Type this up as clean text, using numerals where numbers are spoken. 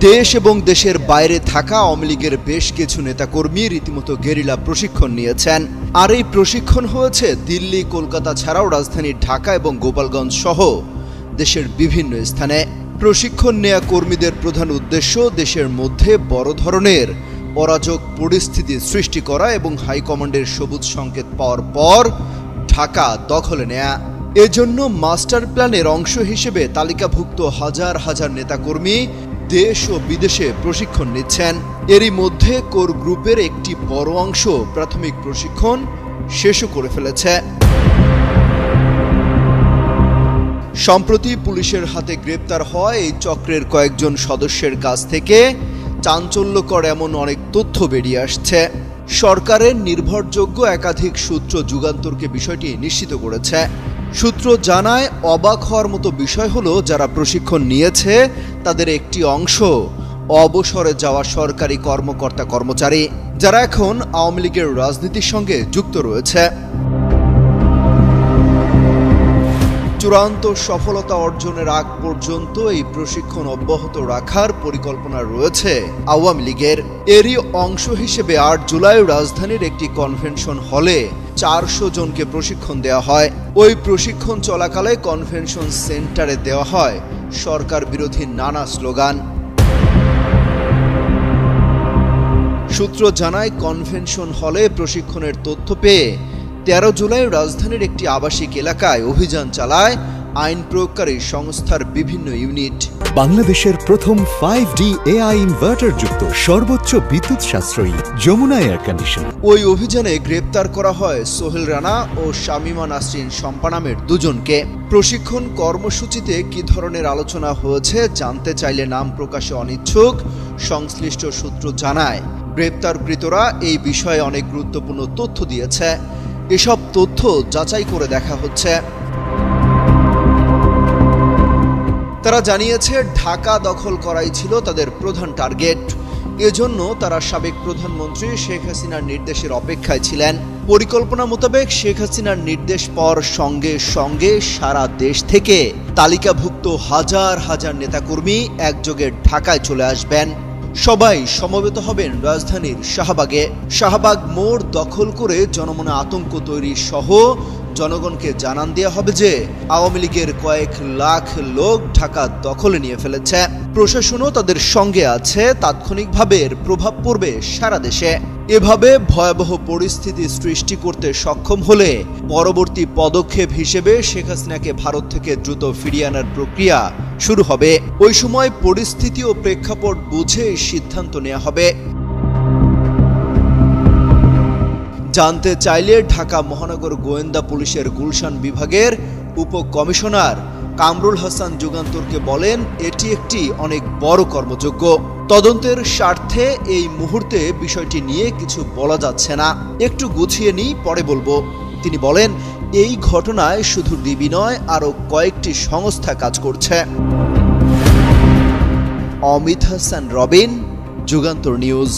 দেশ এবং দেশের বাইরে থাকা আওয়ামী লীগের বেশ কিছু নেতাকর্মী রীতিমতো গেরিলা প্রশিক্ষণ নিয়েছেন। আর এই প্রশিক্ষণ হয়েছে দিল্লি, কলকাতা ছাড়াও রাজধানী ঢাকা এবং গোপালগঞ্জ সহ দেশের বিভিন্ন স্থানে। প্রশিক্ষণ নেয়া কর্মীদের প্রধান উদ্দেশ্য দেশের মধ্যে বড় ধরনের অরাজক পরিস্থিতি সৃষ্টি করা এবং হাইকমান্ডের সবুজ সংকেত পাওয়ার পর ঢাকা দখলে নেয়া। এজন্য মাস্টার প্ল্যানের অংশ হিসেবে তালিকাভুক্ত হাজার হাজার নেতাকর্মী দেশ ও বিদেশে প্রশিক্ষণ নিচ্ছেন। এরই মধ্যে কোর গ্রুপের একটি বড় অংশ প্রাথমিক প্রশিক্ষণ শেষও করে ফেলেছে। সম্প্রতি পুলিশের হাতে গ্রেপ্তার হওয়া এই চক্রের কয়েকজন সদস্যের কাছ থেকে চাঞ্চল্যকর এমন অনেক তথ্য বেরিয়ে আসছে। সরকারের নির্ভরযোগ্য একাধিক সূত্র যুগান্তরকে বিষয়টি নিশ্চিত করেছে। সূত্র জানায়, অবাক হওয়ার মতো বিষয় হলো, যারা প্রশিক্ষণ নিয়েছে তাদের একটি অংশ অবসরে যাওয়া সরকারি কর্মকর্তা কর্মচারী, যারা এখন আওয়ামী লীগের রাজনীতির সঙ্গে যুক্ত রয়েছে। চূড়ান্ত সফলতা অর্জনের আগ পর্যন্ত এই প্রশিক্ষণ অব্যাহত রাখার পরিকল্পনা রয়েছে আওয়ামী লীগের। এরই অংশ হিসেবে ৮ জুলাই রাজধানীর একটি কনভেনশন হলে ৪০০ জনকে প্রশিক্ষণ দেওয়া হয়। ওই প্রশিক্ষণ চলাকালে কনভেনশন সেন্টারে দেওয়া হয় সরকার বিরোধী নানা স্লোগান। সূত্র জানায়, কনভেনশন হলে প্রশিক্ষণের তথ্য পেয়ে ১৩ জুলাই রাজধানীর একটি আবাসিক এলাকায় অভিযান চালায় আইন প্রয়োগকারী সংস্থার বিভিন্ন ইউনিট। বাংলাদেশের প্রথম 5D AI ইনভার্টার যুক্ত সর্বোচ্চ বিদ্যুৎ সাশ্রয়ী যমুনা এয়ার কন্ডিশনার। ওই অভিযানে গ্রেপ্তার করা হয় সোহেল রানা ও শামিমা নাসরিন শম্পা নামের দুজনকে। প্রশিক্ষণ কর্মসূচিতে কি ধরনের আলোচনা হয়েছে জানতে চাইলে নাম প্রকাশে অনিচ্ছুক সংশ্লিষ্ট সূত্র জানায়, গ্রেপ্তারকৃতরা এই বিষয়ে অনেক গুরুত্বপূর্ণ তথ্য দিয়েছে। এসব তথ্য যাচাই করে দেখা হচ্ছে। তারা জানিয়েছে, ঢাকা দখল করাই ছিল তাদের প্রধান টার্গেট। এজন্য তারা সাবেক প্রধানমন্ত্রী শেখ হাসিনার নির্দেশের অপেক্ষায় ছিলেন। পরিকল্পনা মোতাবেক শেখ হাসিনার নির্দেশ পাওয়ার সঙ্গে সঙ্গে সারা দেশ থেকে তালিকাভুক্ত হাজার হাজার নেতাকর্মী একযোগে ঢাকায় চলে আসবেন। সবাই সমবেত হবেন রাজধানীর শাহবাগে। শাহবাগ মোড় দখল করে জনমনে আতঙ্ক তৈরি সহ জনগণকে জানান দেওয়া হবে যে আওয়ামী লীগের কয়েক লাখ লোক ঢাকা দখলে নিয়ে ফেলেছে। প্রশাসনও তাদের সঙ্গে আছে। তাৎক্ষণিকভাবে এর প্রভাব পড়বে সারা দেশে। এভাবে ভয়াবহ পরিস্থিতি সৃষ্টি করতে সক্ষম হলে পরবর্তী পদক্ষেপ হিসেবে শেখ হাসিনাকে ভারত থেকে দ্রুত ফিরিয়ে আনার প্রক্রিয়া শুরু হবে। ওই সময় পরিস্থিতি ও প্রেক্ষাপট বুঝে সিদ্ধান্ত নেওয়া হবে। জানতে চাইলে ঢাকা মহানগর গোয়েন্দা পুলিশের গুলশান বিভাগের উপকমিশনার কামরুল হাসান যুগান্তরকে বলেন, এটি একটি অনেক বড় কর্মযজ্ঞ। তদন্তের স্বার্থে এই মুহূর্তে বিষয়টি নিয়ে কিছু বলা যাচ্ছে না, একটু গুছিয়ে নিই, পরে বলবো। তিনি বলেন, এই ঘটনায় শুধু ডিবি নয়, আরও কয়েকটি সংস্থা কাজ করছে। অমিত হাসান রবিন, যুগান্তর নিউজ।